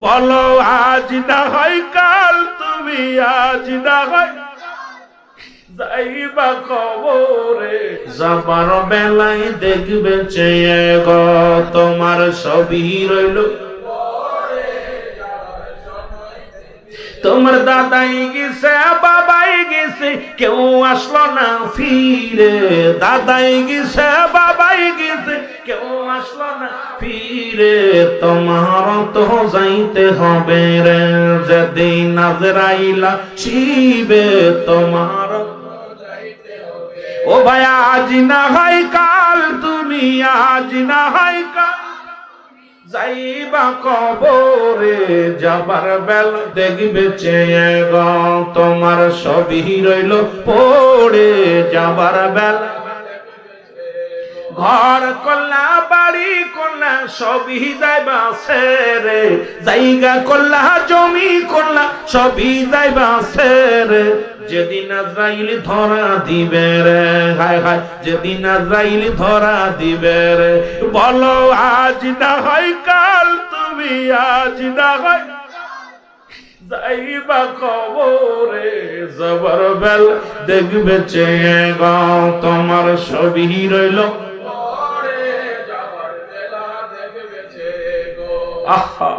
বলো আজ না হয় কাল, তুমি আজ না হয় যাইবা কবরে, যাবার বেলায় দেখবে চেয়ে গো তোমার সবই রইল। তোমার দাদাই গেছে বাবাই গেছে, কেউ আসলো না ফিরে। দাদাই গেছে বাবাই গেছে, কেউ আসলো না ফিরে। তোমার তো যাইতে হবে রে, যেদিন আজরাইলা শিবে তোমার। ও ভাই আজ না হয় কাল, তুমি আজ না হয় কাল যাইবা কবরে, যাবার বেলা দেখবে চেয়ে গো তোমার সবই রইল পড়ে। যাবার বেলা ঘর করলা বাড়ি করলা সবই যাইবা ছেড়ে, জায়গা করলা জমি করলা সবই যাইবা ছেড়ে। যেদিন আজরাইল ধরা দিবে রে, হায় হায় যেদিন আজরাইল ধরা দিবে রে, বলো আজ না হয় কাল, তুমি আজ না হয় যাইবা কবরে, যাবার বেলা দেখবে চেয়ে গো তোমার সবই রইল। আহা